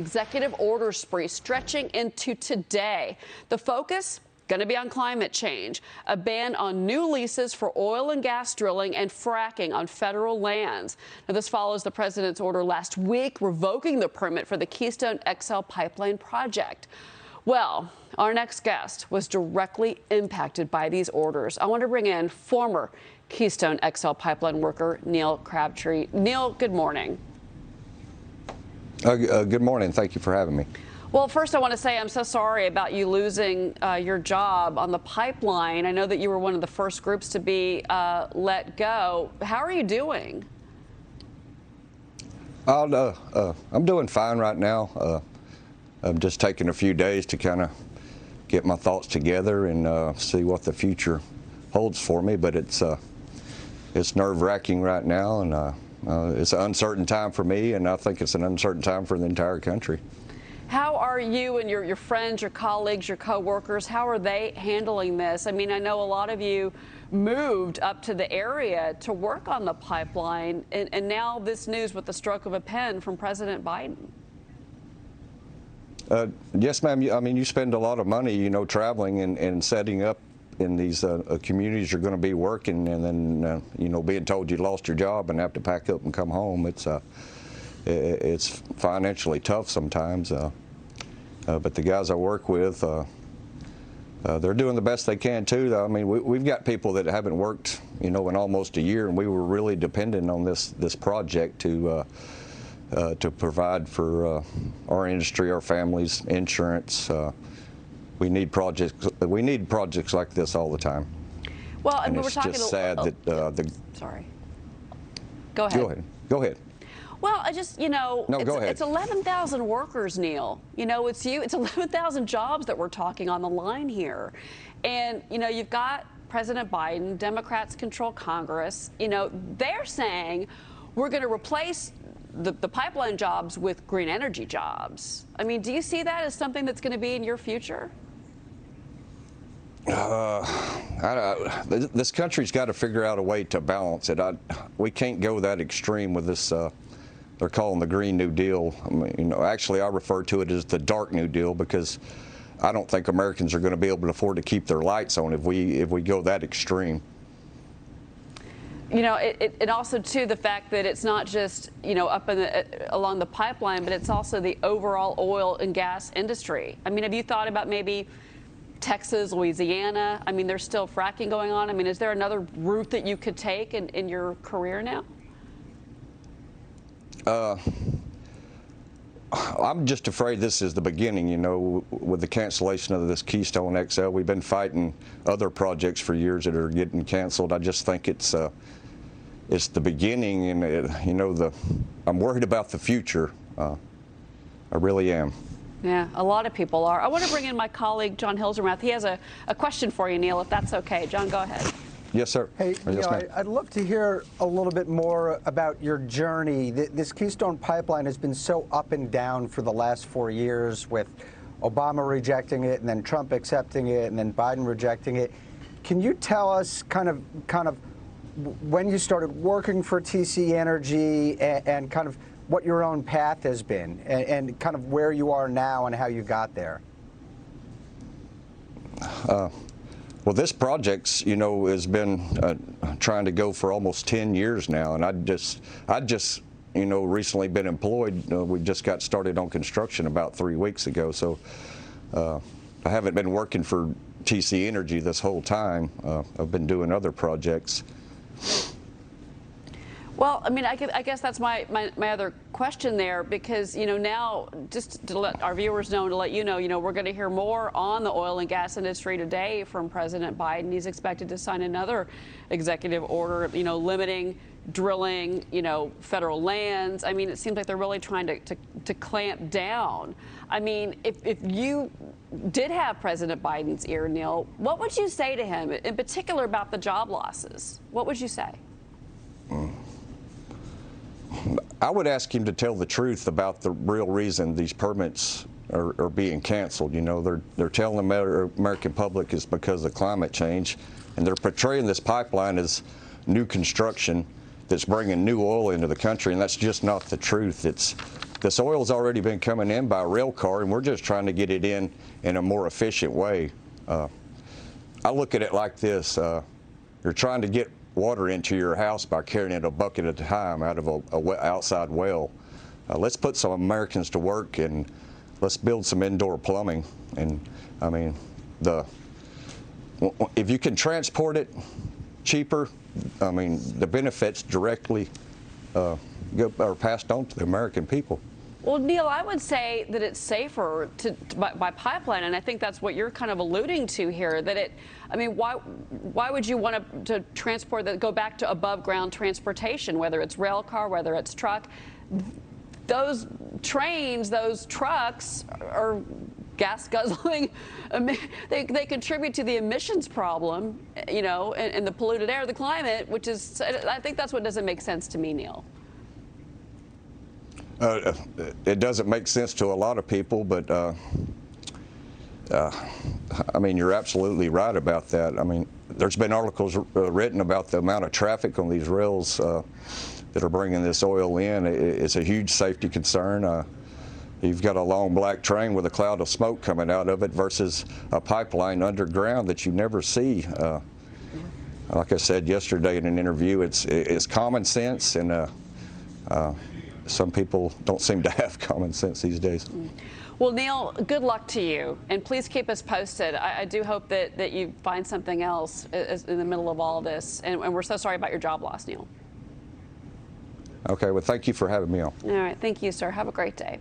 Executive order spree stretching into today. The focus going to be on climate change, a ban on new leases for oil and gas drilling and fracking on federal lands. Now, this follows the president's order last week revoking the permit for the Keystone XL Pipeline project. Well, our next guest was directly impacted by these orders. I want to bring in former Keystone XL Pipeline worker Neal Crabtree. Neal, good morning. Good morning. Thank you for having me. Well, first I want to say I'm so sorry about you losing your job on the pipeline. I know that you were one of the first groups to be let go. How are you doing? I'm doing fine right now. I'm just taking a few days to kind of get my thoughts together and see what the future holds for me. But it's nerve-wracking right now, and it's an uncertain time for me, and I think it's an uncertain time for the entire country. How are you and your friends, your colleagues, your co-workers, how are they handling this? I mean, I know a lot of you moved up to the area to work on the pipeline, and now this news with the stroke of a pen from President Biden. Yes, ma'am. I mean, you spend a lot of money, traveling and setting up in these communities you're going to be working, and then being told you lost your job and have to pack up and come home. It's financially tough sometimes, but the guys I work with, they're doing the best they can too. I mean, we've got people that haven't worked in almost a year, and we were really dependent on this project to provide for our industry, our families, insurance. We need projects like this all the time. Well, and it's we're talking just sad that sorry. Go ahead. Go ahead. Well, I just, No, go ahead. It's 11,000 workers, Neal. It's you. It's 11,000 jobs that we're talking on the line here. And, you've got President Biden, Democrats control Congress. They're saying we're going to replace the pipeline jobs with green energy jobs. I mean, do you see that as something that's going to be in your future? This country's got to figure out a way to balance it. We can't go that extreme with this. They're calling the Green New Deal. I mean, actually, I refer to it as the Dark New Deal because I don't think Americans are going to be able to afford to keep their lights on if we go that extreme. It also, too, the fact that it's not just, up along the pipeline, but it's also the overall oil and gas industry. I mean, have you thought about maybe Texas, Louisiana? I mean, there's still fracking going on. I mean, is there another route that you could take in your career now? I'm just afraid this is the beginning, with the cancellation of this Keystone XL. We've been fighting other projects for years that are getting canceled. I just think it's the beginning, and I'm worried about the future. I really am. Yeah, a lot of people are. I want to bring in my colleague, John Hilzermath. He has a question for you, Neal, if that's okay. John, go ahead. Yes, sir. Hey, yes, I'd love to hear a little bit more about your journey. This Keystone Pipeline has been so up and down for the last 4 years, with Obama rejecting it, and then Trump accepting it, and then Biden rejecting it. Can you tell us kind of when you started working for TC Energy and kind of what your own path has been and kind of where you are now and how you got there? Well, this project's, has been trying to go for almost 10 years now, and I just recently been employed. We just got started on construction about 3 weeks ago, so I haven't been working for TC Energy this whole time. I've been doing other projects. Well, I mean, I guess that's my other question there, because, now, just to let our viewers know, to let you know, we're going to hear more on the oil and gas industry today from President Biden. He's expected to sign another executive order, limiting drilling, federal lands. I mean, it seems like they're really trying to clamp down. I mean, if you did have President Biden's ear, Neal, what would you say to him, in particular about the job losses? What would you say? I would ask him to tell the truth about the real reason these permits are being canceled. They're telling the American public it's because of climate change, and they're portraying this pipeline as new construction that's bringing new oil into the country, and that's just not the truth. This oil's already been coming in by rail car, and we're just trying to get it in a more efficient way. I look at it like this. You're trying to get water into your house by carrying it a bucket at a time out of a outside well. Let's put some Americans to work, and let's build some indoor plumbing. And I mean, if you can transport it cheaper, I mean, the benefits directly are passed on to the American people. Well, Neal, I would say that it's safer by pipeline, and I think that's what you're kind of alluding to here. I mean, why would you want to transport that, go back to above ground transportation, whether it's rail car, whether it's truck? Those trains, those trucks are gas guzzling. They contribute to the emissions problem, you know, and the polluted air, the climate, which is, I think that's what doesn't make sense to me, Neal. It doesn't make sense to a lot of people, but I mean, you're absolutely right about that. I mean, there's been articles written about the amount of traffic on these rails that are bringing this oil in. It's a huge safety concern. You've got a long black train with a cloud of smoke coming out of it versus a pipeline underground that you never see. Like I said yesterday in an interview, it's common sense, and some people don't seem to have common sense these days. Well, Neal, good luck to you, and please keep us posted. I do hope that you find something else in the middle of all this, and we're so sorry about your job loss, Neal. Okay, well, thank you for having me on. All right, thank you, sir. Have a great day.